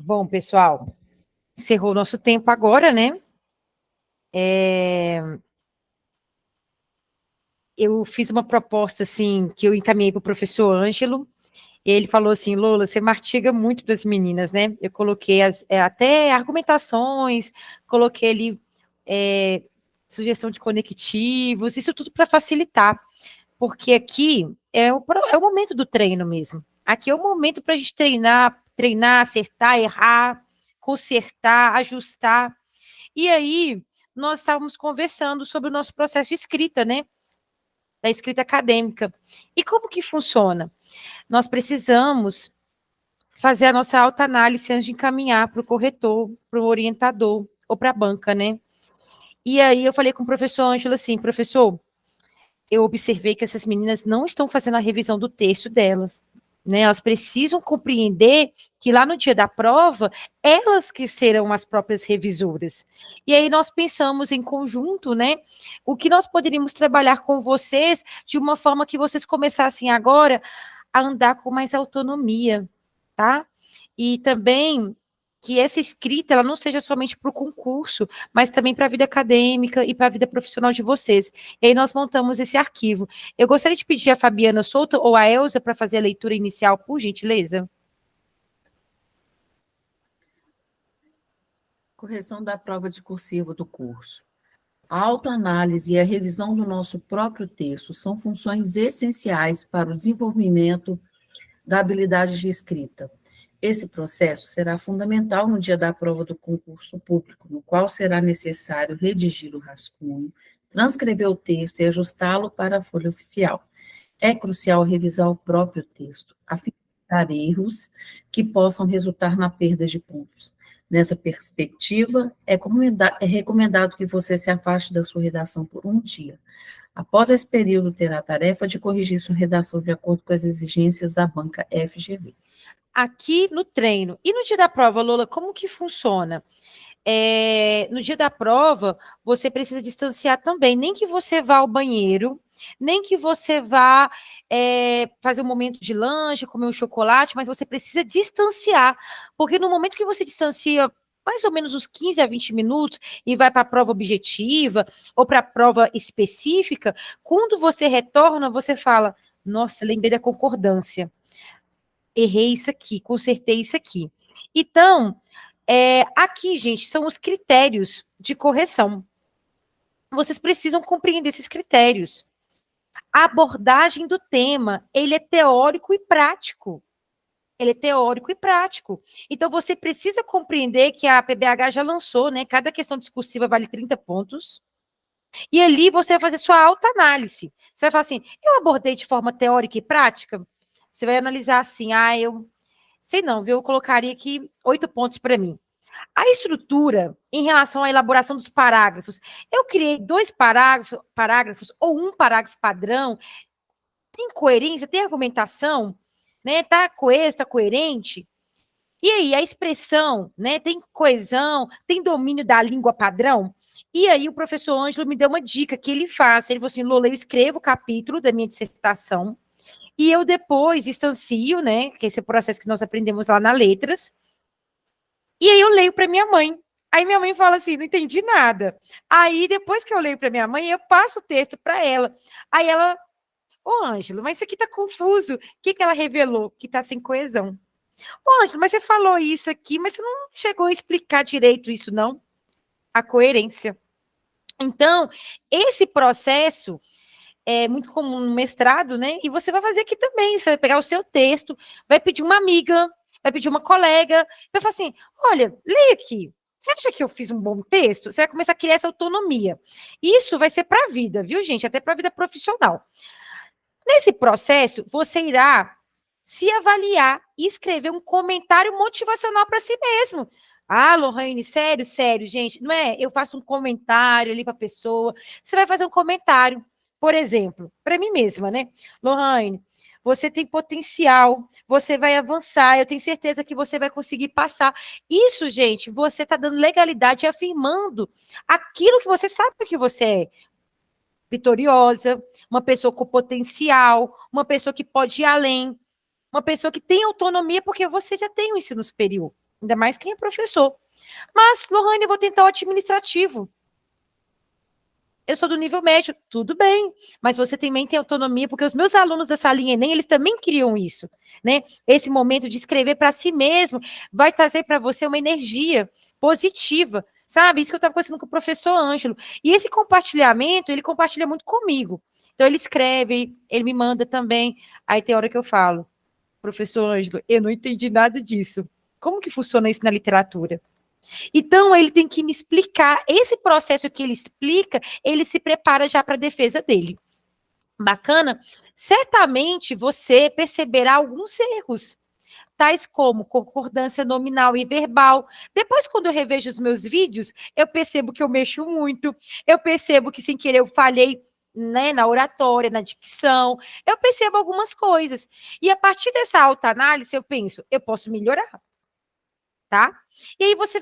Bom, pessoal, encerrou o nosso tempo agora, né? Eu fiz uma proposta, assim, que eu encaminhei para o professor Ângelo, e ele falou assim, Lola, você mastiga muito para as meninas, né? Eu coloquei até argumentações, coloquei ali sugestão de conectivos, isso tudo para facilitar, porque aqui é o momento do treino mesmo. Aqui é o momento para a gente treinar, acertar, errar, consertar, ajustar. E aí, nós estávamos conversando sobre o nosso processo de escrita, né? Da escrita acadêmica. E como que funciona? Nós precisamos fazer a nossa autoanálise antes de encaminhar para o corretor, para o orientador ou para a banca, né? E aí eu falei com o professor Ângelo assim, professor, eu observei que essas meninas não estão fazendo a revisão do texto delas. Né, elas precisam compreender que lá no dia da prova, elas que serão as próprias revisoras. E aí nós pensamos em conjunto, né, o que nós poderíamos trabalhar com vocês de uma forma que vocês começassem agora a andar com mais autonomia, tá? E também que essa escrita ela não seja somente para o concurso, mas também para a vida acadêmica e para a vida profissional de vocês. E aí nós montamos esse arquivo. Eu gostaria de pedir a Fabiana Souto ou a Elza para fazer a leitura inicial, por gentileza. Correção da prova discursiva do curso. A autoanálise e a revisão do nosso próprio texto são funções essenciais para o desenvolvimento da habilidade de escrita. Esse processo será fundamental no dia da prova do concurso público, no qual será necessário redigir o rascunho, transcrever o texto e ajustá-lo para a folha oficial. É crucial revisar o próprio texto, a fim de evitar erros que possam resultar na perda de pontos. Nessa perspectiva, é recomendado que você se afaste da sua redação por um dia. Após esse período, terá a tarefa de corrigir sua redação de acordo com as exigências da banca FGV. Aqui no treino. E no dia da prova, Lola, como que funciona? No dia da prova, você precisa distanciar também. Nem que você vá ao banheiro, nem que você vá fazer um momento de lanche, comer um chocolate, mas você precisa distanciar. Porque no momento que você distancia mais ou menos uns 15 a 20 minutos e vai para a prova objetiva ou para a prova específica, quando você retorna, você fala, nossa, lembrei da concordância. Errei isso aqui, consertei isso aqui. Então, aqui, gente, são os critérios de correção. Vocês precisam compreender esses critérios. A abordagem do tema, ele é teórico e prático. Ele é teórico e prático. Então, você precisa compreender que a PBH já lançou, né? Cada questão discursiva vale 30 pontos. E ali você vai fazer sua autoanálise. Você vai falar assim, eu abordei de forma teórica e prática? Você vai analisar assim, eu sei não, viu? Eu colocaria aqui 8 pontos para mim. A estrutura, em relação à elaboração dos parágrafos, eu criei 2 parágrafos ou um parágrafo padrão, tem coerência, tem argumentação, né? Tá coeso, tá coerente? E aí, a expressão, né? Tem coesão, tem domínio da língua padrão? E aí, o professor Ângelo me deu uma dica que ele faz. Ele falou assim, Lola, eu escrevo o capítulo da minha dissertação, e eu depois distancio, né? Que esse é o processo que nós aprendemos lá na Letras. E aí eu leio para minha mãe. Aí minha mãe fala assim, não entendi nada. Aí depois que eu leio para minha mãe, eu passo o texto para ela. Aí ela, ô Ângelo, mas isso aqui tá confuso. O que ela revelou? Que tá sem coesão. Ô Ângelo, mas você falou isso aqui, mas você não chegou a explicar direito isso, não? A coerência. Então, esse processo é muito comum no mestrado, né? E você vai fazer aqui também. Você vai pegar o seu texto, vai pedir uma amiga, vai pedir uma colega, vai falar assim: olha, leia aqui. Você acha que eu fiz um bom texto? Você vai começar a criar essa autonomia. Isso vai ser para a vida, viu, gente? Até para a vida profissional. Nesse processo, você irá se avaliar e escrever um comentário motivacional para si mesmo. Ah, Lohane, sério, sério, gente. Não é? Eu faço um comentário ali para a pessoa. Você vai fazer um comentário, por exemplo, para mim mesma, né? Lohane, você tem potencial, você vai avançar, eu tenho certeza que você vai conseguir passar. Isso, gente, você está dando legalidade e afirmando aquilo que você sabe que você é. Vitoriosa, uma pessoa com potencial, uma pessoa que pode ir além, uma pessoa que tem autonomia, porque você já tem o ensino superior. ainda mais quem é professor. Mas, Lohane, eu vou tentar o administrativo. Eu sou do nível médio, tudo bem, mas você também tem autonomia, porque os meus alunos dessa linha Enem, eles também criam isso, né? Esse momento de escrever para si mesmo vai trazer para você uma energia positiva, sabe? Isso que eu estava conversando com o professor Ângelo. E esse compartilhamento, ele compartilha muito comigo. Então, ele escreve, ele me manda também. Aí tem hora que eu falo, professor Ângelo, eu não entendi nada disso. Como que funciona isso na literatura? Então, ele tem que me explicar. Esse processo que ele explica, ele se prepara já para a defesa dele. Bacana? Certamente você perceberá alguns erros, tais como concordância nominal e verbal. Depois, quando eu revejo os meus vídeos, eu percebo que eu mexo muito, eu percebo que, sem querer, eu falhei, né, na oratória, na dicção, eu percebo algumas coisas. E a partir dessa autoanálise, eu penso, eu posso melhorar. Tá? E aí você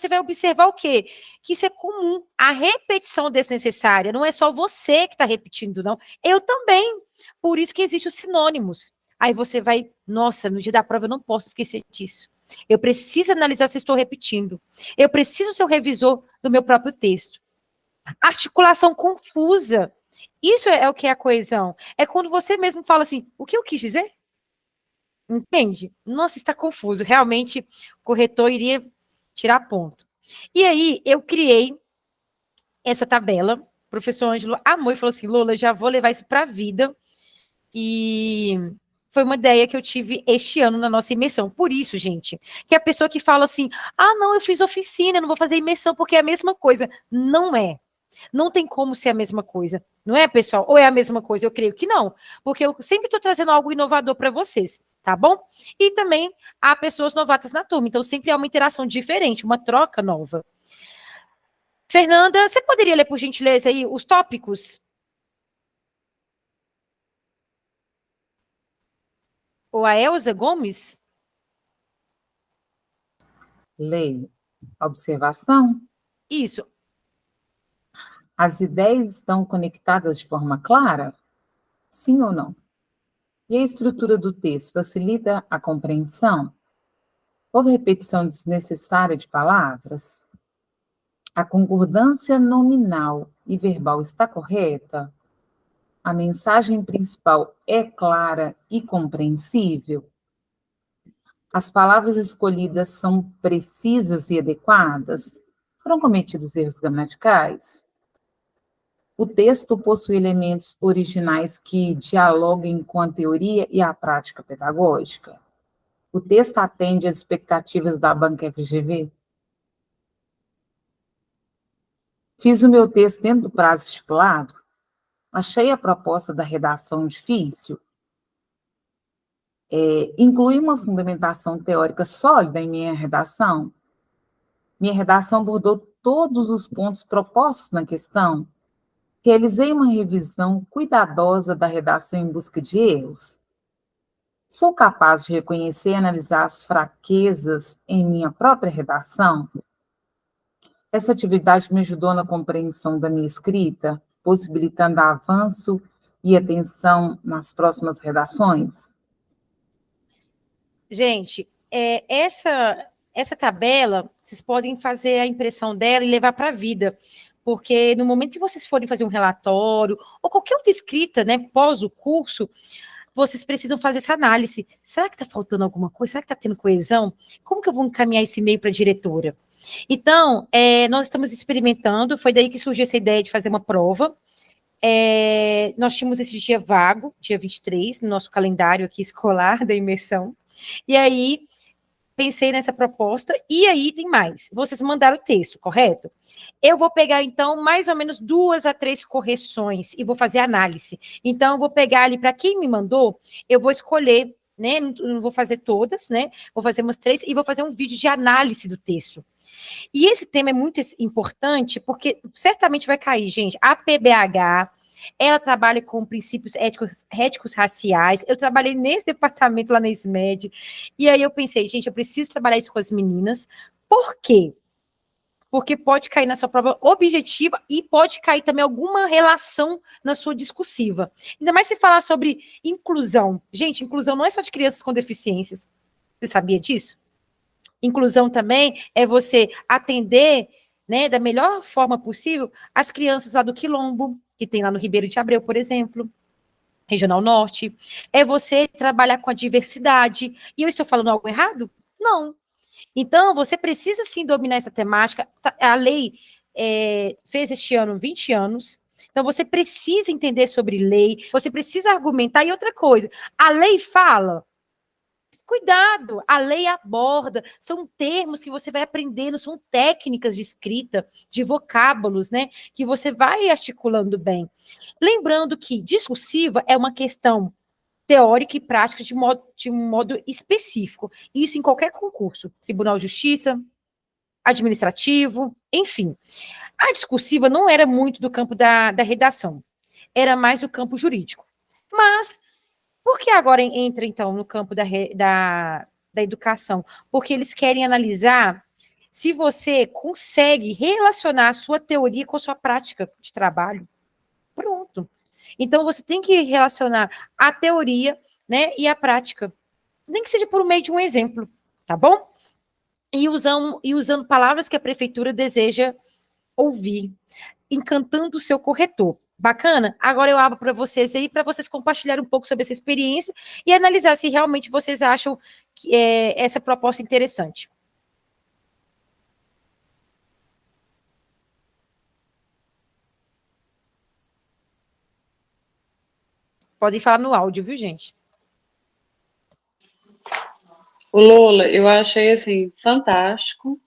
vai observar o quê? Que isso é comum, a repetição desnecessária, não é só você que está repetindo, não, eu também, por isso que existem os sinônimos. Aí você vai, nossa, no dia da prova eu não posso esquecer disso, eu preciso analisar se eu estou repetindo, eu preciso ser o revisor do meu próprio texto. Articulação confusa, isso é o que é a coesão, é quando você mesmo fala assim, o que eu quis dizer? Entende? Nossa, está confuso. Realmente, o corretor iria tirar ponto. E aí, eu criei essa tabela. O professor Ângelo amou e falou assim, Lola, já vou levar isso para a vida. E foi uma ideia que eu tive este ano na nossa imersão. Por isso, gente, que a pessoa que fala assim, ah, não, eu fiz oficina, não vou fazer imersão porque é a mesma coisa. Não é. Não tem como ser a mesma coisa. Não é, pessoal? Ou é a mesma coisa? Eu creio que não. Porque eu sempre estou trazendo algo inovador para vocês, tá bom? E também há pessoas novatas na turma. Então, sempre há uma interação diferente, uma troca nova. Fernanda, você poderia ler, por gentileza, aí os tópicos? Ou a Elza Gomes? Leio. Observação. Isso. As ideias estão conectadas de forma clara? Sim ou não? E a estrutura do texto facilita a compreensão? Houve repetição desnecessária de palavras? A concordância nominal e verbal está correta? A mensagem principal é clara e compreensível? As palavras escolhidas são precisas e adequadas? Foram cometidos erros gramaticais? O texto possui elementos originais que dialoguem com a teoria e a prática pedagógica? O texto atende às expectativas da banca FGV? Fiz o meu texto dentro do prazo estipulado? Achei a proposta da redação difícil? Inclui uma fundamentação teórica sólida em minha redação? Minha redação abordou todos os pontos propostos na questão? Realizei uma revisão cuidadosa da redação em busca de erros? Sou capaz de reconhecer e analisar as fraquezas em minha própria redação? Essa atividade me ajudou na compreensão da minha escrita, possibilitando avanço e atenção nas próximas redações? Gente, essa tabela, vocês podem fazer a impressão dela e levar para a vida, porque no momento que vocês forem fazer um relatório, ou qualquer outra escrita, né, pós o curso, vocês precisam fazer essa análise. Será que está faltando alguma coisa? Será que está tendo coesão? Como que eu vou encaminhar esse e-mail para a diretora? Então, nós estamos experimentando, foi daí que surgiu essa ideia de fazer uma prova. Nós tínhamos esse dia vago, dia 23, no nosso calendário aqui escolar da imersão. E aí, pensei nessa proposta, e aí tem mais. Vocês mandaram o texto, correto? Eu vou pegar, então, mais ou menos 2 a 3 correções e vou fazer análise. Então, eu vou pegar ali, para quem me mandou, eu vou escolher, né? Não vou fazer todas, né? Vou fazer umas 3 e vou fazer um vídeo de análise do texto. E esse tema é muito importante, porque certamente vai cair, gente. A PBH, ela trabalha com princípios éticos raciais. Eu trabalhei nesse departamento lá na SMED. E aí eu pensei, gente, eu preciso trabalhar isso com as meninas. Por quê? Porque pode cair na sua prova objetiva e pode cair também alguma relação na sua discursiva. Ainda mais se falar sobre inclusão. Gente, inclusão não é só de crianças com deficiências. Você sabia disso? Inclusão também é você atender, né, da melhor forma possível as crianças lá do Quilombo, que tem lá no Ribeiro de Abreu, por exemplo, Regional Norte. É você trabalhar com a diversidade. E eu estou falando algo errado? Não. Então, você precisa sim dominar essa temática. A lei fez este ano 20 anos. Então, você precisa entender sobre lei, você precisa argumentar. E outra coisa, a lei fala. Cuidado, a lei aborda, são termos que você vai aprendendo, são técnicas de escrita, de vocábulos, né? Que você vai articulando bem. Lembrando que discursiva é uma questão teórica e prática de um modo específico. Isso em qualquer concurso, Tribunal de Justiça, administrativo, enfim. A discursiva não era muito do campo da redação, era mais do campo jurídico. Mas por que agora entra, então, no campo da educação? Porque eles querem analisar se você consegue relacionar a sua teoria com a sua prática de trabalho. Pronto. Então, você tem que relacionar a teoria, né, e a prática. Nem que seja por meio de um exemplo, tá bom? E usando palavras que a prefeitura deseja ouvir, encantando o seu corretor. Bacana? Agora eu abro para vocês aí, para vocês compartilharem um pouco sobre essa experiência e analisar se realmente vocês acham que essa proposta interessante. Podem falar no áudio, viu, gente? O Lola, eu achei assim fantástico.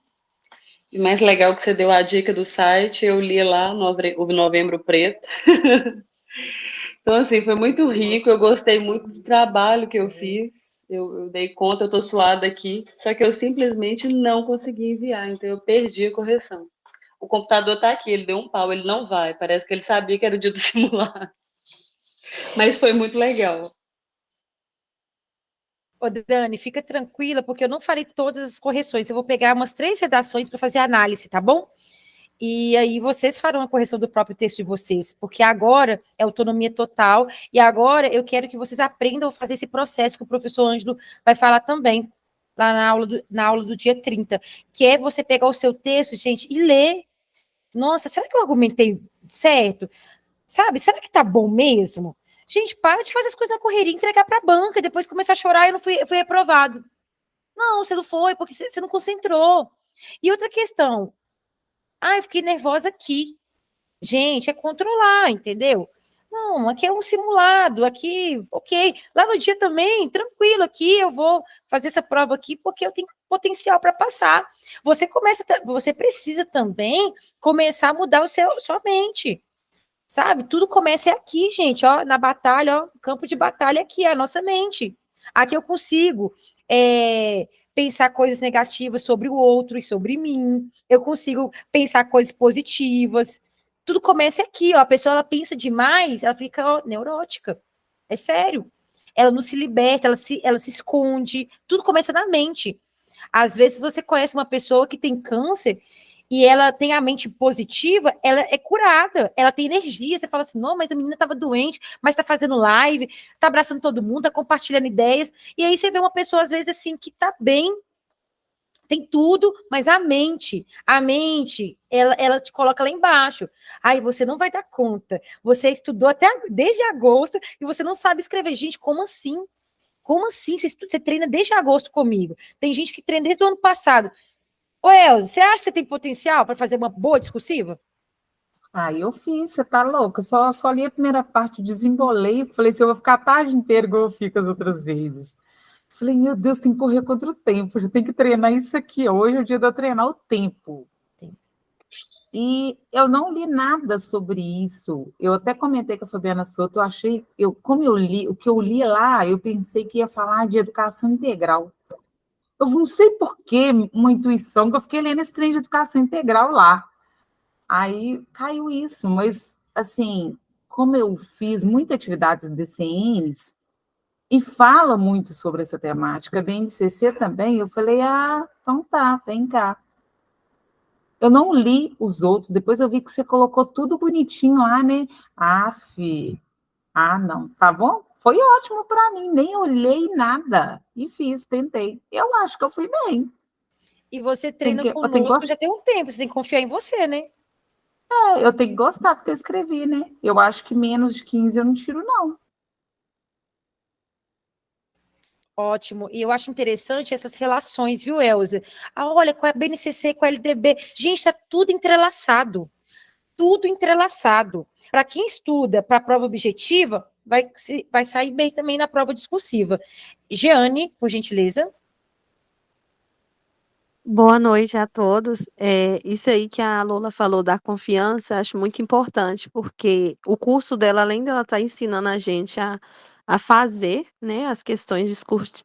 E mais legal que você deu a dica do site, eu li lá o Novembro Preto. Então, assim, foi muito rico, eu gostei muito do trabalho que eu fiz. Eu dei conta, eu tô suada aqui, só que eu simplesmente não consegui enviar, então eu perdi a correção. O computador tá aqui, ele deu um pau, ele não vai. Parece que ele sabia que era o dia do simulado. Mas foi muito legal. Ô, Dani, fica tranquila, porque eu não farei todas as correções. Eu vou pegar umas 3 redações para fazer análise, tá bom? E aí vocês farão a correção do próprio texto de vocês, porque agora é autonomia total, e agora eu quero que vocês aprendam a fazer esse processo que o professor Ângelo vai falar também, lá na aula do dia 30, que é você pegar o seu texto, gente, e ler. Nossa, será que eu argumentei certo? Sabe, será que tá bom mesmo? Gente, para de fazer as coisas na correria, entregar para a banca, e depois começar a chorar e eu fui reprovado. Não, você não foi, porque você não concentrou. E outra questão, eu fiquei nervosa aqui. Gente, é controlar, entendeu? Não, aqui é um simulado, aqui, ok. Lá no dia também, tranquilo, aqui eu vou fazer essa prova aqui porque eu tenho potencial para passar. Você precisa também começar a mudar sua mente, sabe? Tudo começa aqui, gente, ó, na batalha, ó, campo de batalha aqui, é a nossa mente. Aqui eu consigo pensar coisas negativas sobre o outro e sobre mim. Eu consigo pensar coisas positivas. Tudo começa aqui, ó. A pessoa ela pensa demais, ela fica neurótica. É sério. Ela não se liberta, ela se esconde. Tudo começa na mente. Às vezes você conhece uma pessoa que tem câncer e ela tem a mente positiva, ela é curada, ela tem energia. Você fala assim, não, mas a menina estava doente, mas está fazendo live, está abraçando todo mundo, está compartilhando ideias. E aí você vê uma pessoa, às vezes, assim, que está bem, tem tudo, mas a mente, ela te coloca lá embaixo. Aí você não vai dar conta. Você estudou desde agosto e você não sabe escrever. Gente, como assim? Como assim? Você treina desde agosto comigo. Tem gente que treina desde o ano passado. Ô, Elza, você acha que você tem potencial para fazer uma boa discursiva? Eu fiz, você tá louca? Só li a primeira parte, desembolei, falei assim, eu vou ficar a tarde inteira igual eu fico as outras vezes. Falei, meu Deus, tem que correr contra o tempo, já tem que treinar isso aqui. Hoje é o dia de eu treinar o tempo. Sim. E eu não li nada sobre isso. Eu até comentei com a Fabiana Soto, como eu li, o que eu li lá, eu pensei que ia falar de educação integral. Eu não sei por que, uma intuição, que eu fiquei lendo esse trem de educação integral lá. Aí caiu isso, mas, assim, como eu fiz muitas atividades DCNs, e fala muito sobre essa temática, BNCC também, eu falei, então tá, vem cá. Eu não li os outros, depois eu vi que você colocou tudo bonitinho lá, né? Não, tá bom? Foi ótimo para mim, nem olhei nada e fiz, tentei. Eu acho que eu fui bem. E você treina eu tenho que conosco já tem um tempo, você tem que confiar em você, né? eu tenho que gostar do que eu escrevi, né? Eu acho que menos de 15 eu não tiro, não. Ótimo. E eu acho interessante essas relações, viu, Elza? Ah, olha, com a BNCC, com a LDB. Gente, está tudo entrelaçado. Tudo entrelaçado. Para quem estuda para a prova objetiva, vai sair bem também na prova discursiva. Jeane, por gentileza. Boa noite a todos. Isso aí que a Lola falou da confiança, acho muito importante, porque o curso dela, além dela estar ensinando a gente a fazer, né, as questões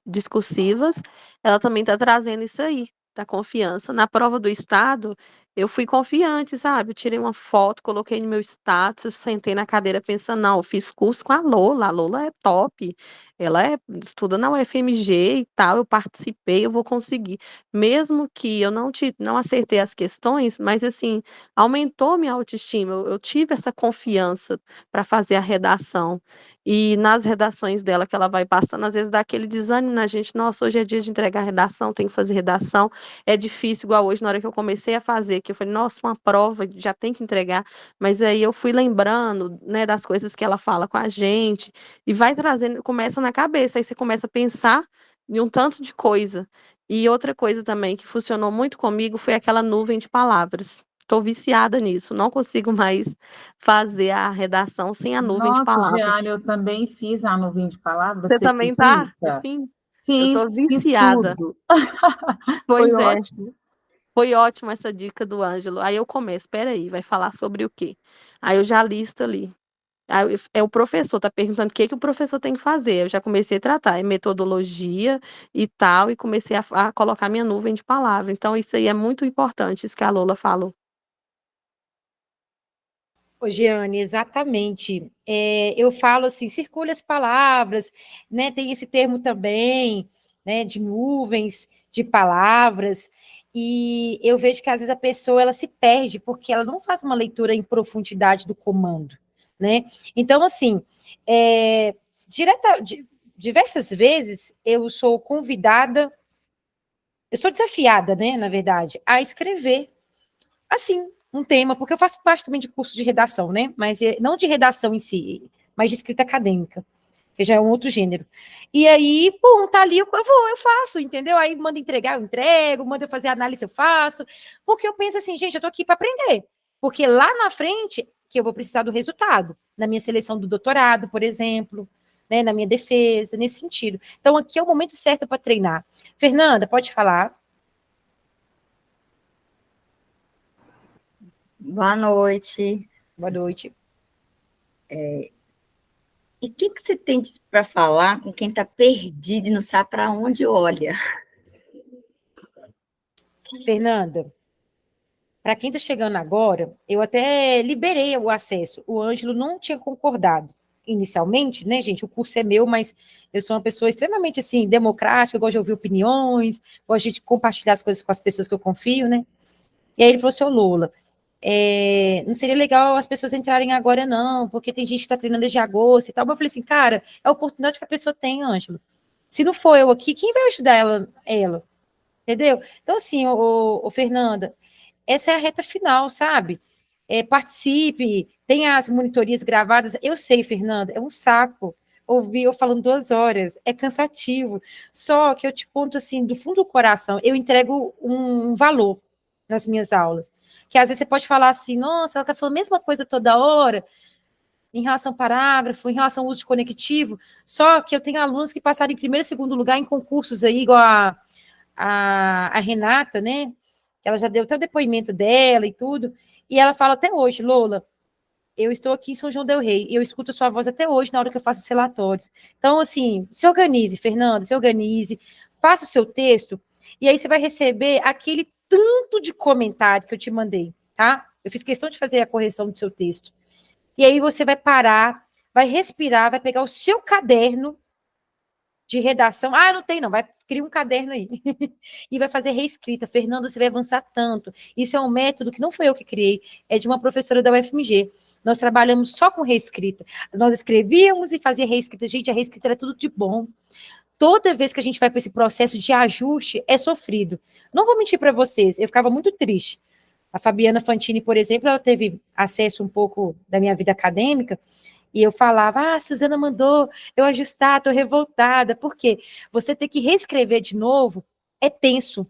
discursivas, ela também está trazendo isso aí, da confiança. Na prova do Estado, eu fui confiante, sabe? Eu tirei uma foto, coloquei no meu status, eu sentei na cadeira pensando, não, eu fiz curso com a Lola é top, estuda na UFMG e tal, eu participei, eu vou conseguir mesmo que eu não acertei as questões, mas assim, aumentou minha autoestima, eu tive essa confiança para fazer a redação. E nas redações dela que ela vai passando, às vezes dá aquele desânimo na gente, nossa, hoje é dia de entregar redação, tem que fazer redação, é difícil, igual hoje, na hora que eu comecei a fazer, que eu falei, nossa, uma prova, já tem que entregar, mas aí eu fui lembrando, né, das coisas que ela fala com a gente, e vai trazendo, começa na cabeça, aí você começa a pensar em um tanto de coisa. E outra coisa também que funcionou muito comigo foi aquela nuvem de palavras. Estou viciada nisso, não consigo mais fazer a redação sem a nuvem de Nossa, palavras. Jeane, eu também fiz a nuvem de palavras, Você você também tá acredita? assim? Eu estou Fiz viciada. tudo. Foi Pois é, ótimo. foi ótima essa dica do Ângelo. Aí eu começo, espera aí, vai falar sobre o quê? Aí eu já listo ali. Aí é o professor, tá perguntando o que que o professor tem que fazer. Eu já comecei a tratar, é metodologia e tal, e comecei a colocar minha nuvem de palavra. Então, isso aí é muito importante, isso que a Lola falou. Ô, Jeane, exatamente. Eu falo assim, circule as palavras, né? Tem esse termo também, né? De nuvens, de palavras. E eu vejo que às vezes a pessoa ela se perde porque ela não faz uma leitura em profundidade do comando, né? Então, assim, é, diversas vezes eu sou convidada, eu sou desafiada, né? Na verdade, a escrever assim, um tema, porque eu faço parte também de curso de redação, né? Mas não de redação em si, mas de escrita acadêmica, que já é um outro gênero. E aí, pum, tá ali, eu faço, entendeu? Aí manda entregar, eu entrego, manda eu fazer análise, eu faço, porque eu penso assim, gente, eu tô aqui para aprender, porque lá na frente que eu vou precisar do resultado, na minha seleção do doutorado, por exemplo, né, na minha defesa, nesse sentido. Então, aqui é o momento certo para treinar. Fernanda, pode falar. Boa noite. Boa noite. E o que você tem para falar com quem está perdido e não sabe para onde olha? Fernanda, para quem está chegando agora, eu até liberei o acesso. O Ângelo não tinha concordado inicialmente, né, gente? O curso é meu, mas eu sou uma pessoa extremamente, assim, democrática, eu gosto de ouvir opiniões, gosto de compartilhar as coisas com as pessoas que eu confio, né? E aí ele falou assim, ô Lola, não seria legal as pessoas entrarem agora, não, porque tem gente que está treinando desde agosto e tal. Mas eu falei assim, cara, é a oportunidade que a pessoa tem, Ângelo. Se não for eu aqui, quem vai ajudar ela? Entendeu? Então, assim, ô Fernanda, essa é a reta final, sabe? Participe, tem as monitorias gravadas. Eu sei, Fernanda, é um saco ouvir eu falando 2 horas, é cansativo. Só que eu te conto assim, do fundo do coração, eu entrego um valor nas minhas aulas. Que às vezes você pode falar assim, nossa, ela está falando a mesma coisa toda hora, em relação ao parágrafo, em relação ao uso de conectivo, só que eu tenho alunos que passaram em primeiro e segundo lugar em concursos aí, igual a Renata, né? Ela já deu até o depoimento dela e tudo, e ela fala até hoje, Lola, eu estou aqui em São João del Rei, e eu escuto a sua voz até hoje na hora que eu faço os relatórios. Então, assim, se organize, Fernanda, se organize, faça o seu texto, e aí você vai receber aquele tanto de comentário que eu te mandei, tá? Eu fiz questão de fazer a correção do seu texto. E aí você vai parar, vai respirar, vai pegar o seu caderno de redação. Ah, não tem, não. Vai criar um caderno aí. E vai fazer reescrita. Fernanda, você vai avançar tanto. Isso é um método que não foi eu que criei, é de uma professora da UFMG. Nós trabalhamos só com reescrita. Nós escrevíamos e fazia reescrita. Gente, a reescrita era tudo de bom. toda vez que a gente vai para esse processo de ajuste, é sofrido. Não vou mentir para vocês, eu ficava muito triste. A Fabiana Fantini, por exemplo, ela teve acesso um pouco da minha vida acadêmica, e eu falava, a Suzana mandou eu ajustar, estou revoltada. Por quê? Você ter que reescrever de novo é tenso.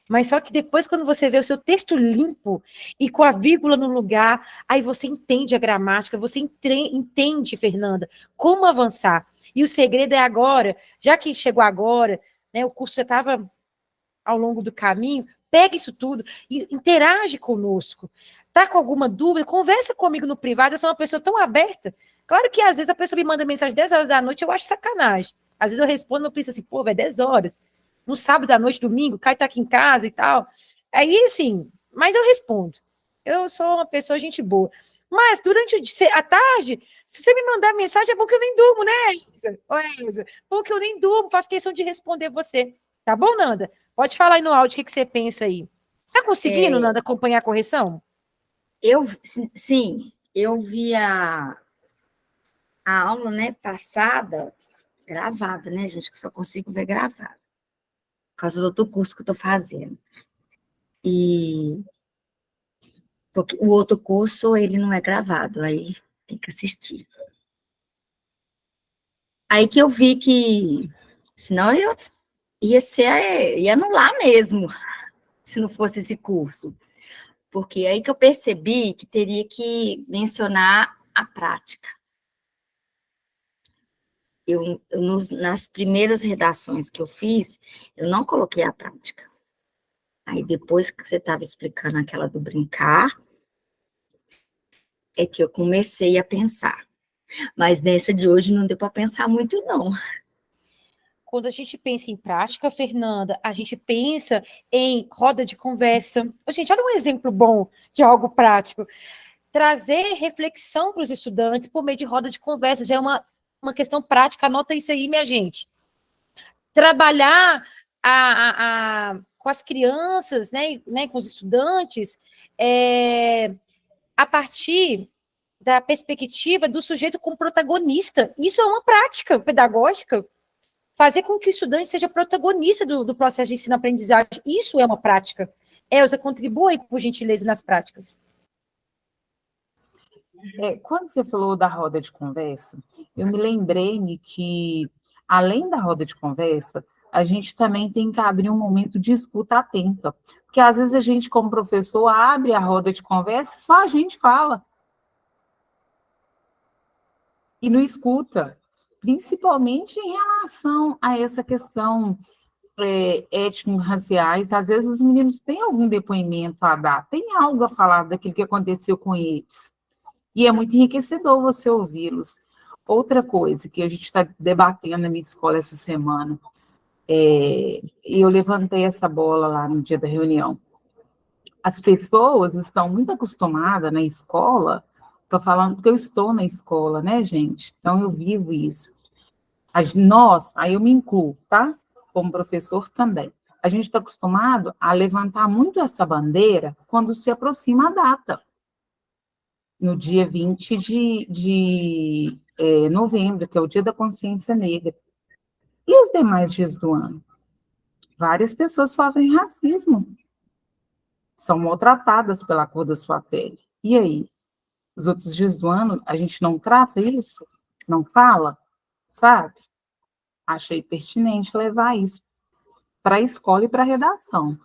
Mas só que depois, quando você vê o seu texto limpo e com a vírgula no lugar, aí você entende a gramática, você entende, Fernanda, como avançar. E o segredo é agora, já que chegou agora, né, o curso já estava ao longo do caminho, pega isso tudo e interage conosco. Tá com alguma dúvida? Conversa comigo no privado, eu sou uma pessoa tão aberta. Claro que às vezes a pessoa me manda mensagem 10 horas da noite, eu acho sacanagem. Às vezes eu respondo, eu penso assim, pô, é 10 horas. No sábado à noite, domingo, Caio tá aqui em casa e tal. Aí, assim, mas eu respondo. Eu sou uma pessoa gente boa. Mas durante a tarde, se você me mandar mensagem, é bom que eu nem durmo, né, Isa? Ô, Isa, bom que eu nem durmo, faço questão de responder você. Tá bom, Nanda? Pode falar aí no áudio o que você pensa aí. Você tá conseguindo, Nanda, acompanhar a correção? Sim, eu vi a aula, né, passada, gravada, né, gente, que eu só consigo ver gravada, por causa do outro curso que eu estou fazendo. E porque o outro curso, ele não é gravado, aí tem que assistir. Aí que eu vi que, senão eu ia anular mesmo, se não fosse esse curso. Porque aí que eu percebi que teria que mencionar a prática. Nas primeiras redações que eu fiz, eu não coloquei a prática. Aí depois que você estava explicando aquela do brincar, é que eu comecei a pensar. Mas nessa de hoje não deu para pensar muito, não. Quando a gente pensa em prática, Fernanda, a gente pensa em roda de conversa. Gente, olha um exemplo bom de algo prático. Trazer reflexão para os estudantes por meio de roda de conversa já é uma questão prática. Anota isso aí, minha gente. Trabalhar com as crianças, né, com os estudantes, a partir da perspectiva do sujeito como protagonista. Isso é uma prática pedagógica. Fazer com que o estudante seja protagonista do processo de ensino-aprendizagem. Isso é uma prática. Elza, contribua aí, por gentileza, nas práticas. Quando você falou da roda de conversa, eu me lembrei que, além da roda de conversa, a gente também tem que abrir um momento de escuta atenta. Porque, às vezes, a gente, como professor, abre a roda de conversa e só a gente fala. E não escuta. Principalmente em relação a essa questão étnico-raciais. Às vezes, os meninos têm algum depoimento a dar, têm algo a falar daquilo que aconteceu com eles. E é muito enriquecedor você ouvi-los. Outra coisa que a gente está debatendo na minha escola essa semana, e eu levantei essa bola lá no dia da reunião. As pessoas estão muito acostumadas na escola, estou falando porque eu estou na escola, né, gente? Então, eu vivo isso. Nós, aí eu me incluo, tá? Como professor também. A gente está acostumado a levantar muito essa bandeira quando se aproxima a data. No dia 20 de novembro, que é o Dia da Consciência Negra. E os demais dias do ano? Várias pessoas sofrem racismo. São maltratadas pela cor da sua pele. E aí? Os outros dias do ano, a gente não trata isso? Não fala? Sabe? Achei pertinente levar isso para a escola e para a redação.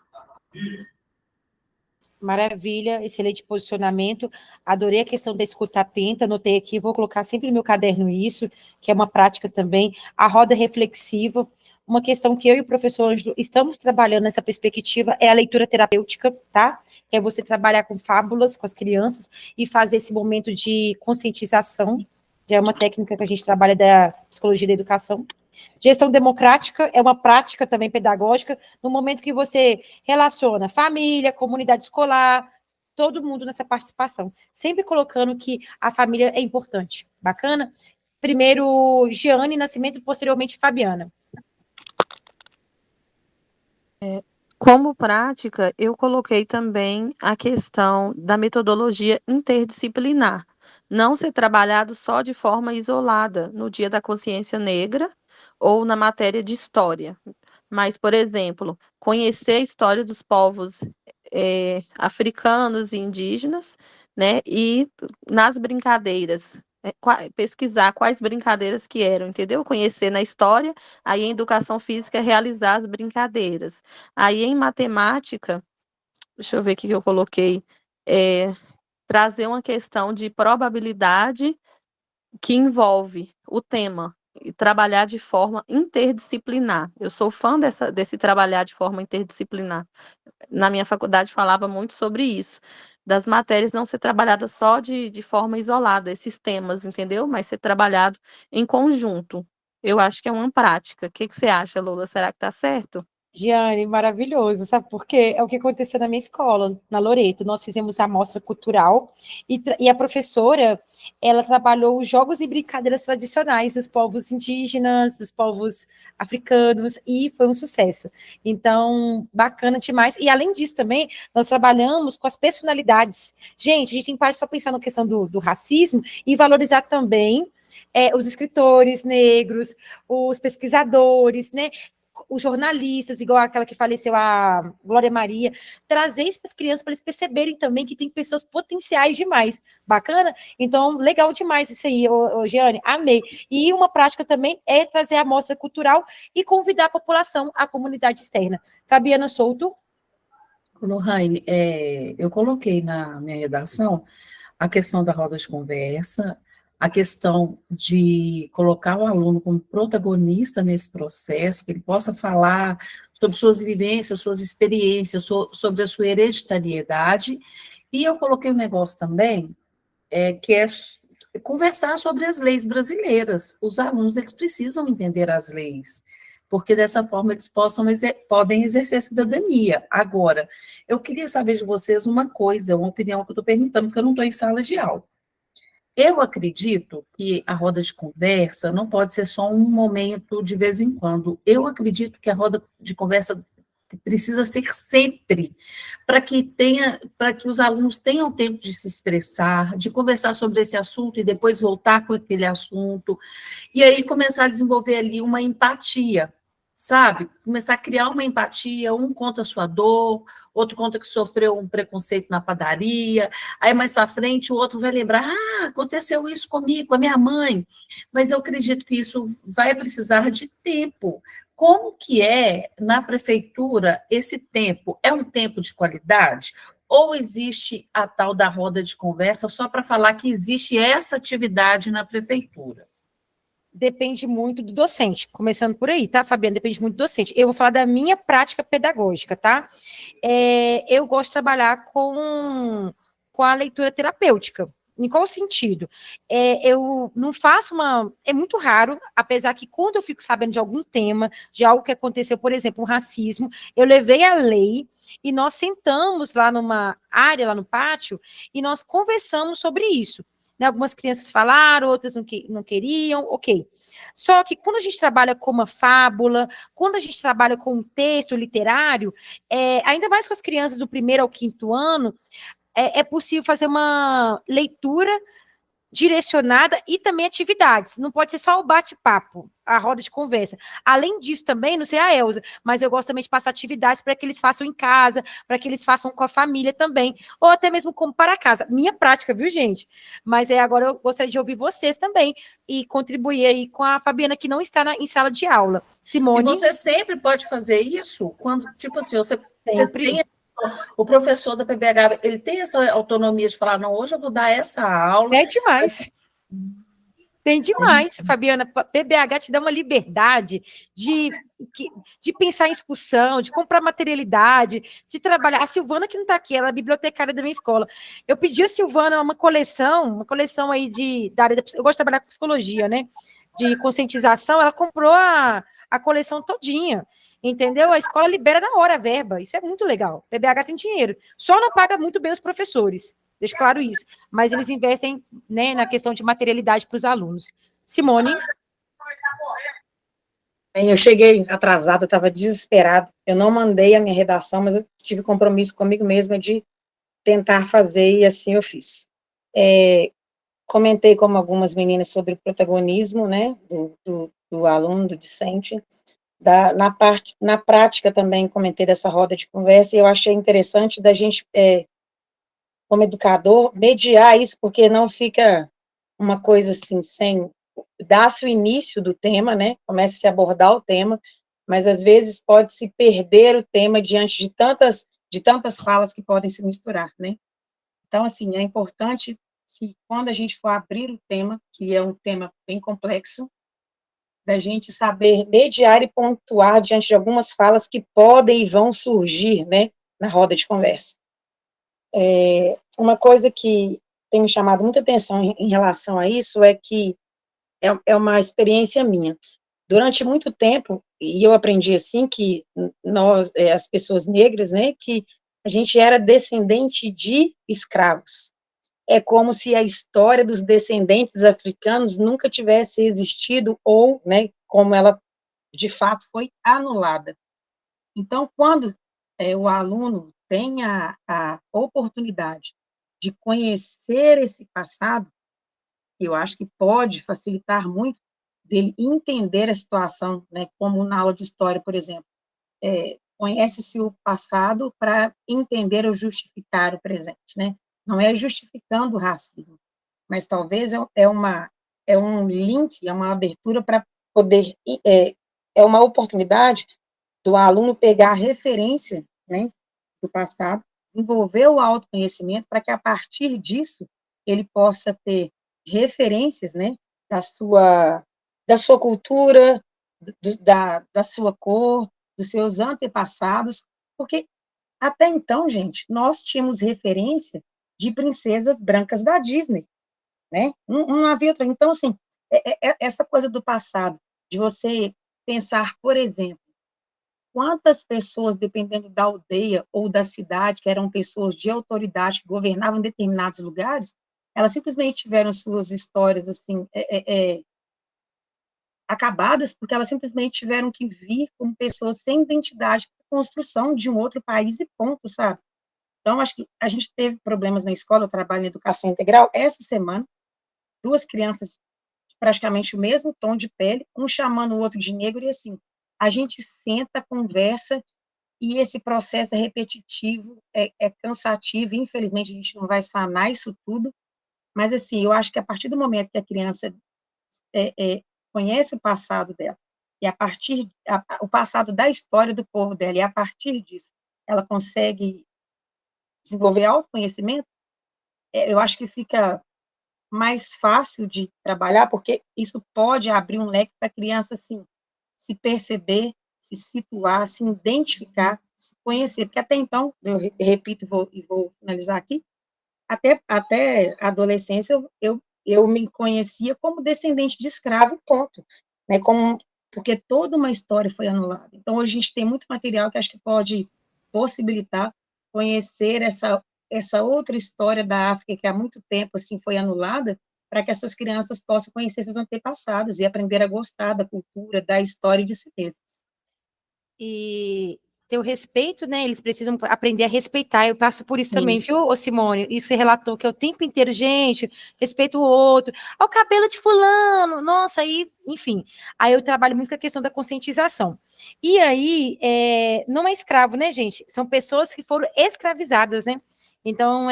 Maravilha, excelente posicionamento. Adorei a questão da escuta atenta, anotei aqui, vou colocar sempre no meu caderno isso, que é uma prática também. A roda reflexiva, uma questão que eu e o professor Ângelo estamos trabalhando nessa perspectiva é a leitura terapêutica, tá? Que é você trabalhar com fábulas com as crianças e fazer esse momento de conscientização, já é uma técnica que a gente trabalha da psicologia da educação. Gestão democrática é uma prática também pedagógica, no momento que você relaciona família, comunidade escolar, todo mundo nessa participação, sempre colocando que a família é importante. Bacana? Primeiro, Giane Nascimento, posteriormente, Fabiana. Como prática, eu coloquei também a questão da metodologia interdisciplinar. Não ser trabalhado só de forma isolada no Dia da Consciência Negra, ou na matéria de história. Mas, por exemplo, conhecer a história dos povos africanos e indígenas, né? E nas brincadeiras, pesquisar quais brincadeiras que eram, entendeu? Conhecer na história, aí em educação física realizar as brincadeiras. Aí em matemática, deixa eu ver o que eu coloquei, trazer uma questão de probabilidade que envolve o tema e trabalhar de forma interdisciplinar. Eu sou fã desse trabalhar de forma interdisciplinar. Na minha faculdade falava muito sobre isso, das matérias não ser trabalhadas só de forma isolada, esses temas, entendeu? Mas ser trabalhado em conjunto. Eu acho que é uma prática. O que você acha, Lula? Será que está certo? Giane, maravilhoso, sabe por quê? É o que aconteceu na minha escola, na Loreto. Nós fizemos a mostra cultural e a professora, ela trabalhou os jogos e brincadeiras tradicionais dos povos indígenas, dos povos africanos, e foi um sucesso. Então, bacana demais. E além disso também, nós trabalhamos com as personalidades. Gente, a gente tem que parar de só pensar na questão do racismo e valorizar também os escritores negros, os pesquisadores, né? Os jornalistas, igual aquela que faleceu, a Glória Maria, trazer isso para as crianças, para eles perceberem também que tem pessoas potenciais demais. Bacana? Então, legal demais isso aí, Giane, amei. E uma prática também é trazer a amostra cultural e convidar a população, a comunidade externa. Fabiana Souto. Lohane, eu coloquei na minha redação a questão da roda de conversa, a questão de colocar o aluno como protagonista nesse processo, que ele possa falar sobre suas vivências, suas experiências, sobre a sua hereditariedade, e eu coloquei um negócio também, que é conversar sobre as leis brasileiras. Os alunos, eles precisam entender as leis, porque dessa forma eles podem exercer a cidadania. Agora, eu queria saber de vocês uma coisa, uma opinião que eu estou perguntando, porque eu não estou em sala de aula. Eu acredito que a roda de conversa não pode ser só um momento de vez em quando. Eu acredito que a roda de conversa precisa ser sempre, para que os alunos tenham tempo de se expressar, de conversar sobre esse assunto e depois voltar com aquele assunto, e aí começar a desenvolver ali uma empatia, sabe? Começar a criar uma empatia, um conta a sua dor, outro conta que sofreu um preconceito na padaria, aí mais para frente o outro vai lembrar, aconteceu isso comigo, com a minha mãe, mas eu acredito que isso vai precisar de tempo. Como que é, na prefeitura, esse tempo? É um tempo de qualidade? Ou existe a tal da roda de conversa só para falar que existe essa atividade na prefeitura? Depende muito do docente, começando por aí, tá, Fabiana? Depende muito do docente. Eu vou falar da minha prática pedagógica, tá? Eu gosto de trabalhar com a leitura terapêutica. Em qual sentido? Eu não faço uma... É muito raro, apesar que quando eu fico sabendo de algum tema, de algo que aconteceu, por exemplo, um racismo, eu levei a lei e nós sentamos lá numa área, lá no pátio, e nós conversamos sobre isso. Né, algumas crianças falaram, outras não queriam, ok. Só que quando a gente trabalha com uma fábula, quando a gente trabalha com um texto literário, ainda mais com as crianças do 1º ao 5º ano, é possível fazer uma leitura direcionada e também atividades. Não pode ser só o bate-papo, a roda de conversa. Além disso também, não sei a Elza, mas eu gosto também de passar atividades para que eles façam em casa, para que eles façam com a família também, ou até mesmo como para casa. Minha prática, viu, gente? Mas agora eu gostaria de ouvir vocês também e contribuir aí com a Fabiana, que não está em sala de aula. Simone? E você sempre pode fazer isso quando, tipo assim, você tem... O professor da PBH, ele tem essa autonomia de falar, não, hoje eu vou dar essa aula. É demais. Tem demais, Fabiana. PBH te dá uma liberdade de pensar em excursão, de comprar materialidade, de trabalhar. A Silvana, que não está aqui, ela é bibliotecária da minha escola. Eu pedi a Silvana uma coleção aí da área eu gosto de trabalhar com psicologia, né? De conscientização, ela comprou a coleção todinha. Entendeu? A escola libera na hora a verba. Isso é muito legal. PBH tem dinheiro. Só não paga muito bem os professores. Deixo claro isso. Mas eles investem, né, na questão de materialidade para os alunos. Simone? Eu cheguei atrasada, estava desesperada. Eu não mandei a minha redação, mas eu tive compromisso comigo mesma de tentar fazer, e assim eu fiz. comentei com algumas meninas sobre o protagonismo, né, do aluno, do discente. Na prática também comentei dessa roda de conversa, e eu achei interessante da gente, como educador, mediar isso, porque não fica uma coisa assim, sem dar-se o início do tema, né, começa a se abordar o tema, mas às vezes pode-se perder o tema diante de tantas falas que podem se misturar, né. Então, assim, é importante que quando a gente for abrir o tema, que é um tema bem complexo, da gente saber mediar e pontuar diante de algumas falas que podem e vão surgir, né, na roda de conversa. Uma coisa que tem me chamado muita atenção em relação a isso é que é uma experiência minha. Durante muito tempo, e eu aprendi assim, que nós, as pessoas negras, né, que a gente era descendente de escravos. É como se a história dos descendentes africanos nunca tivesse existido ou, né, como ela de fato foi anulada. Então, quando o aluno tem a oportunidade de conhecer esse passado, eu acho que pode facilitar muito dele entender a situação, né, como na aula de história, por exemplo. Conhece-se o passado para entender ou justificar o presente, né? Não é justificando o racismo, mas talvez é um link, é uma abertura para poder, é uma oportunidade do aluno pegar a referência, né, do passado, desenvolver o autoconhecimento para que, a partir disso, ele possa ter referências, né, da sua cultura, da sua cor, dos seus antepassados, porque até então, gente, nós tínhamos referência de princesas brancas da Disney, né? Não havia outra. Então, assim, essa coisa do passado, de você pensar, por exemplo, quantas pessoas, dependendo da aldeia ou da cidade, que eram pessoas de autoridade que governavam determinados lugares, elas simplesmente tiveram suas histórias assim acabadas, porque elas simplesmente tiveram que vir como pessoas sem identidade para a construção de um outro país e ponto, sabe? Então, acho que a gente teve problemas na escola, eu trabalho em educação integral, essa semana, 2 crianças de praticamente o mesmo tom de pele, um chamando o outro de negro, e assim, a gente senta, conversa, e esse processo é repetitivo, é cansativo, infelizmente a gente não vai sanar isso tudo, mas assim, eu acho que a partir do momento que a criança conhece o passado dela, e o passado da história do povo dela, e a partir disso ela consegue desenvolver autoconhecimento, eu acho que fica mais fácil de trabalhar, porque isso pode abrir um leque para a criança, assim, se perceber, se situar, se identificar, se conhecer, porque até então, eu repito e vou finalizar aqui, até a adolescência eu me conhecia como descendente de escravo, ponto, né, porque toda uma história foi anulada. Então, hoje a gente tem muito material que acho que pode possibilitar conhecer essa outra história da África que há muito tempo assim foi anulada, para que essas crianças possam conhecer seus antepassados e aprender a gostar da cultura, da história de si mesmas. E ter o respeito, né? Eles precisam aprender a respeitar. Eu passo por isso Sim. também, viu, ô Simone? Isso você relatou que é o tempo inteiro, gente, respeito o outro. Ao cabelo de fulano, nossa, aí, enfim. Aí eu trabalho muito com a questão da conscientização. E aí, não é escravo, né, gente? São pessoas que foram escravizadas, né? Então,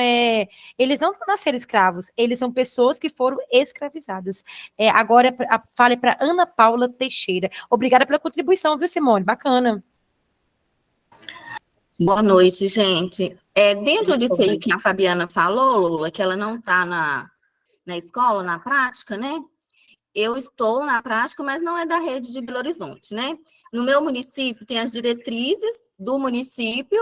eles não nasceram escravos, eles são pessoas que foram escravizadas. Agora, fale para Ana Paula Teixeira. Obrigada pela contribuição, viu, Simone? Bacana. Boa noite, gente. Dentro disso aí que a Fabiana falou, Lula, que ela não está na escola, na prática, né? Eu estou na prática, mas não é da rede de Belo Horizonte, né? No meu município tem as diretrizes do município,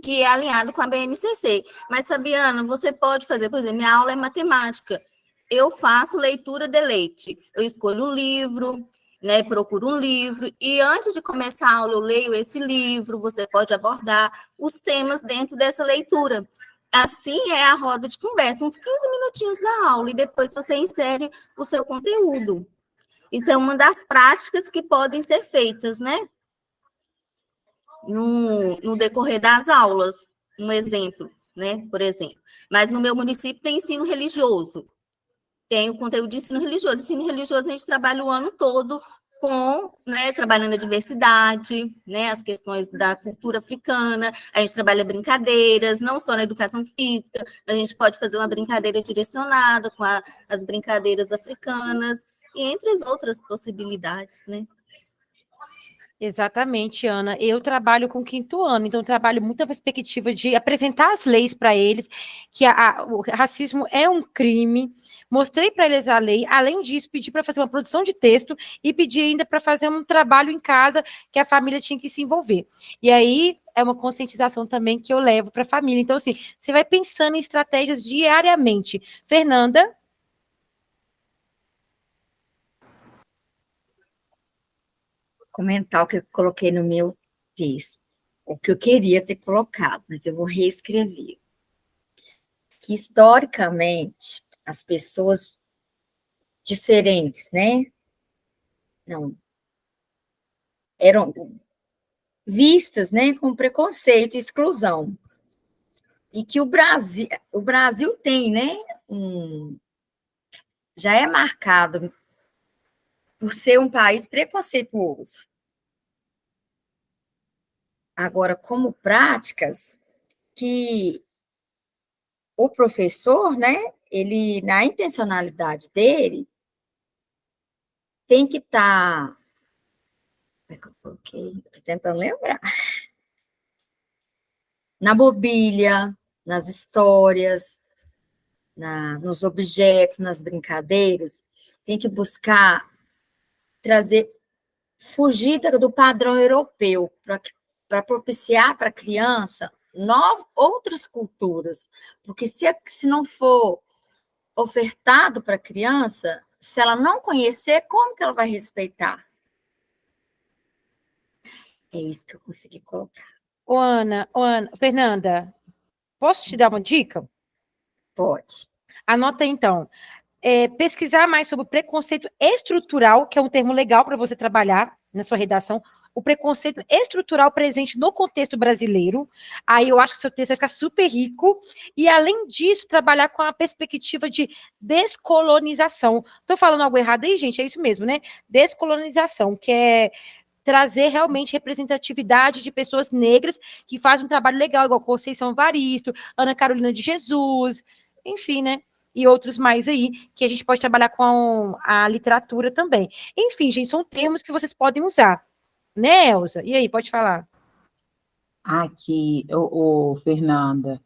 que é alinhado com a BNCC. Mas, Fabiana, você pode fazer, por exemplo, minha aula é matemática. Eu faço leitura de leite. Eu escolho um livro, né, procuro um livro, e antes de começar a aula eu leio esse livro, você pode abordar os temas dentro dessa leitura. Assim é a roda de conversa, uns 15 minutinhos da aula, e depois você insere o seu conteúdo. Isso é uma das práticas que podem ser feitas, né? No decorrer das aulas, um exemplo, né? Por exemplo. Mas no meu município tem ensino religioso. tem o conteúdo de ensino religioso. Ensino religioso a gente trabalha o ano todo com, né, trabalhando a diversidade, né, as questões da cultura africana, a gente trabalha brincadeiras, não só na educação física, a gente pode fazer uma brincadeira direcionada com as brincadeiras africanas, e entre as outras possibilidades, né. Exatamente, Ana. Eu trabalho com quinto ano, então eu trabalho muito a perspectiva de apresentar as leis para eles, que o racismo é um crime. Mostrei para eles a lei, além disso, pedi para fazer uma produção de texto e pedi ainda para fazer um trabalho em casa que a família tinha que se envolver. E aí é uma conscientização também que eu levo para a família. Então, assim, você vai pensando em estratégias diariamente. Fernanda? Comentar o que eu coloquei no meu texto, o que eu queria ter colocado, mas eu vou reescrever. Que historicamente as pessoas diferentes, né, não eram vistas, né, com preconceito e exclusão. E que o Brasil tem, né, já é marcado por ser um país preconceituoso. Agora, como práticas que o professor, né, ele, na intencionalidade dele, tem que estar... Como é que eu coloquei? Estou tentando lembrar. Na mobília, nas histórias, nos objetos, nas brincadeiras, tem que buscar trazer, fugir do padrão europeu, para propiciar para a criança outras culturas, porque se não for ofertado para a criança, se ela não conhecer, como que ela vai respeitar? É isso que eu consegui colocar. Ana, Fernanda, posso te dar uma dica? Pode. Anota aí, então. Pesquisar mais sobre o preconceito estrutural, que é um termo legal para você trabalhar na sua redação, o preconceito estrutural presente no contexto brasileiro. Aí eu acho que o seu texto vai ficar super rico. E, além disso, trabalhar com a perspectiva de descolonização. Estou falando algo errado aí, gente? É isso mesmo, né? Descolonização, que é trazer realmente representatividade de pessoas negras que fazem um trabalho legal, igual Conceição Evaristo, Ana Carolina de Jesus, enfim, né? E outros mais aí, que a gente pode trabalhar com a literatura também. Enfim, gente, são termos que vocês podem usar. Né, Elza? E aí, pode falar. Aqui, Fernanda,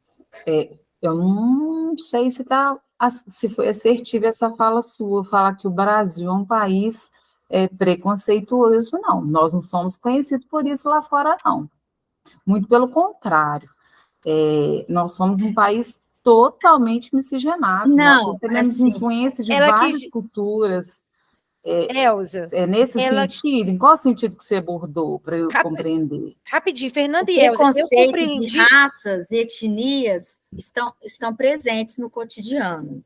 eu não sei se foi assertiva essa fala sua, falar que o Brasil é um país preconceituoso, não. Nós não somos conhecidos por isso lá fora, não. Muito pelo contrário. Nós somos um país totalmente miscigenado. Não, nós recebemos assim, influência de várias culturas. Elza, Nesse sentido, em qual sentido que você abordou, para eu compreender? Rapidinho, Fernanda e Elza, eu compreendi. De raças, etnias estão presentes no cotidiano.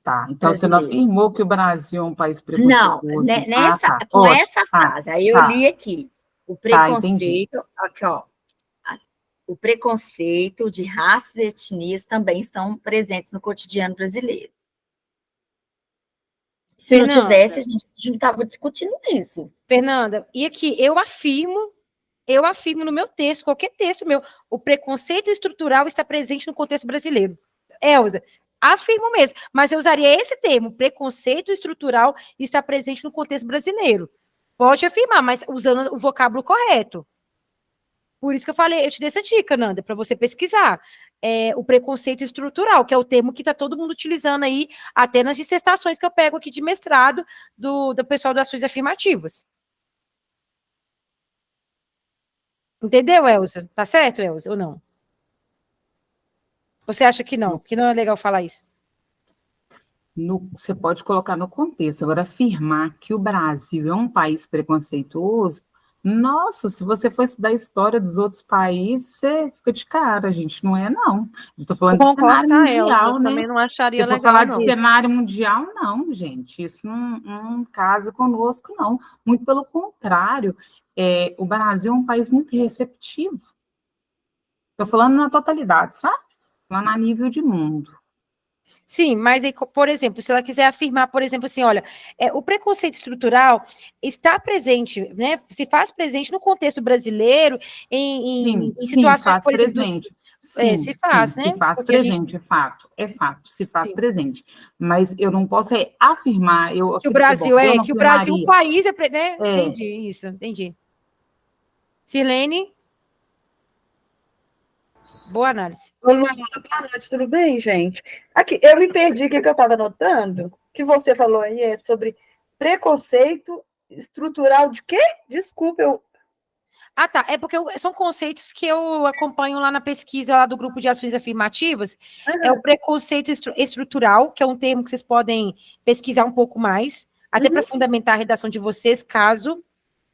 Tá, então você não afirmou que o Brasil é um país preconceituoso? Não, com essa frase. Aí eu li aqui. O preconceito, aqui, ó. O preconceito de raças e etnias também estão presentes no cotidiano brasileiro. Se não tivesse, a gente não estava discutindo isso. Fernanda, e aqui, eu afirmo no meu texto, qualquer texto meu, o preconceito estrutural está presente no contexto brasileiro. Elza, afirmo mesmo, mas eu usaria esse termo, preconceito estrutural está presente no contexto brasileiro. Pode afirmar, mas usando o vocábulo correto. Por isso que eu falei, eu te dei essa dica, Nanda, para você pesquisar. O preconceito estrutural, que é o termo que está todo mundo utilizando aí, até nas dissertações que eu pego aqui de mestrado do pessoal das ações afirmativas. Entendeu, Elza? Tá certo, Elza, ou não? Você acha que não? Que não é legal falar isso? Você pode colocar no contexto. Agora, afirmar que o Brasil é um país preconceituoso, nossa, se você for estudar a história dos outros países, você fica de cara, gente, não é, não. Eu estou falando de cenário mundial, né? Também não acharia se for legal, falar não. de cenário mundial, não, gente, isso não casa conosco, não. Muito pelo contrário, o Brasil é um país muito receptivo. Estou falando na totalidade, sabe? Falando a nível de mundo. Sim, mas, aí, por exemplo, se ela quiser afirmar, por exemplo, assim, olha, o preconceito estrutural está presente, né? Se faz presente no contexto brasileiro, em Sim, situações, faz por exemplo, presente. se Sim, faz, se né? faz Porque a gente. presente, é fato, se faz Sim. presente. Mas eu não posso afirmar, Que o Brasil eu não que o Brasil, o afirmaria. país né? É, Entendi isso, entendi. Sirlene, boa análise. Ô, Lula, boa noite, tudo bem, gente? Aqui, eu me perdi, o que eu estava anotando? O que você falou aí é sobre preconceito estrutural de quê? Desculpa, Ah, tá. É porque são conceitos que eu acompanho lá na pesquisa lá do grupo de ações afirmativas. É o preconceito estrutural, que é um termo que vocês podem pesquisar um pouco mais, até para fundamentar a redação de vocês, caso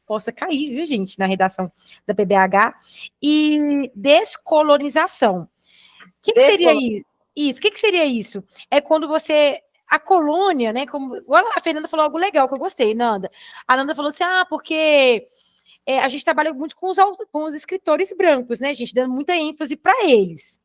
possa cair, viu, gente, na redação da PBH. E descolonização. O que seria isso? O que seria isso? É quando você. A colônia, né? Como a Fernanda falou algo legal que eu gostei, Nanda. A Nanda falou assim: porque a gente trabalha muito com os escritores brancos, né, gente? Dando muita ênfase para eles.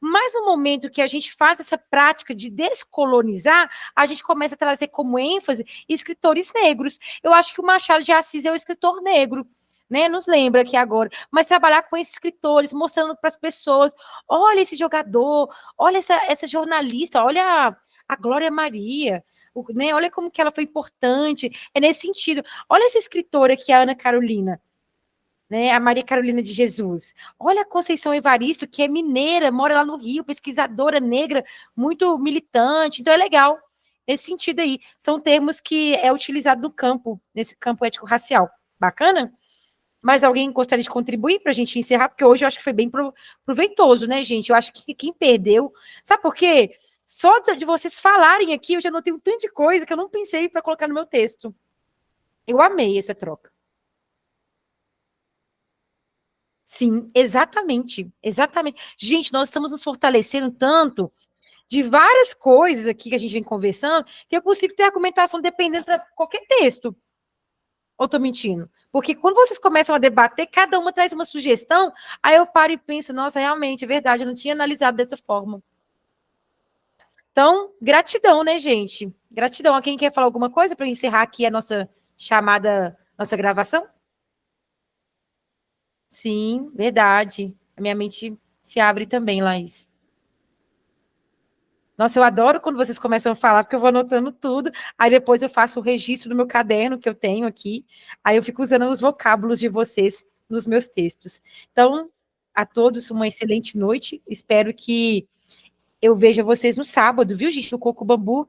Mas no momento que a gente faz essa prática de descolonizar, a gente começa a trazer como ênfase escritores negros. Eu acho que o Machado de Assis é um escritor negro, né? Nos lembra aqui agora. Mas trabalhar com esses escritores, mostrando para as pessoas: olha esse jogador, olha essa jornalista, olha a Glória Maria. Né? Olha como que ela foi importante. É nesse sentido. Olha essa escritora aqui, a Ana Carolina. Né, a Maria Carolina de Jesus. Olha a Conceição Evaristo, que é mineira, mora lá no Rio, pesquisadora negra, muito militante. Então é legal nesse sentido aí. São termos que é utilizado no campo, nesse campo ético-racial. Bacana? Mas alguém gostaria de contribuir para a gente encerrar? Porque hoje eu acho que foi bem proveitoso, né, gente? Eu acho que quem perdeu... Sabe por quê? Só de vocês falarem aqui, eu já notei um tanto de coisa que eu não pensei para colocar no meu texto. Eu amei essa troca. Sim, exatamente, exatamente. Gente, nós estamos nos fortalecendo tanto de várias coisas aqui que a gente vem conversando, que eu consigo ter argumentação dependendo para qualquer texto. Ou estou mentindo? Porque quando vocês começam a debater, cada uma traz uma sugestão, aí eu paro e penso, nossa, realmente, é verdade, eu não tinha analisado dessa forma. Então, gratidão, né, gente? Gratidão. A quem quer falar alguma coisa para encerrar aqui a nossa chamada, nossa gravação? Sim, verdade. A minha mente se abre também, Laís. Nossa, eu adoro quando vocês começam a falar, porque eu vou anotando tudo, aí depois eu faço o registro do meu caderno que eu tenho aqui, aí eu fico usando os vocábulos de vocês nos meus textos. Então, a todos uma excelente noite, espero que eu veja vocês no sábado, viu, gente, no Coco Bambu,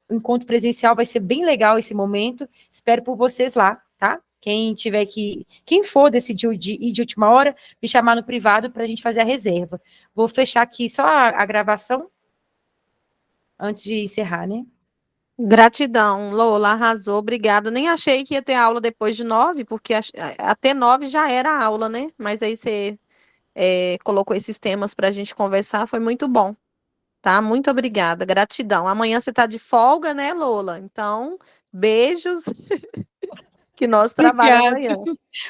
o encontro presencial vai ser bem legal esse momento, espero por vocês lá, tá? Quem for decidir ir de última hora, me chamar no privado para a gente fazer a reserva. Vou fechar aqui só a gravação antes de encerrar, né? Gratidão, Lola, arrasou, obrigada. Nem achei que ia ter aula depois de 9, porque até 9 já era aula, né? Mas aí você colocou esses temas para a gente conversar, foi muito bom, tá? Muito obrigada, gratidão. Amanhã você está de folga, né, Lola? Então, beijos. Que nós trabalhamos amanhã.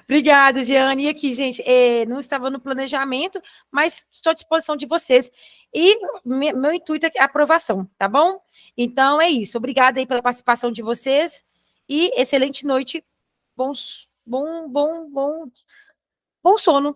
Obrigada, Jeane. E aqui, gente, não estava no planejamento, mas estou à disposição de vocês. E meu intuito é a aprovação, tá bom? Então, é isso. Obrigada aí pela participação de vocês e excelente noite. Bom sono.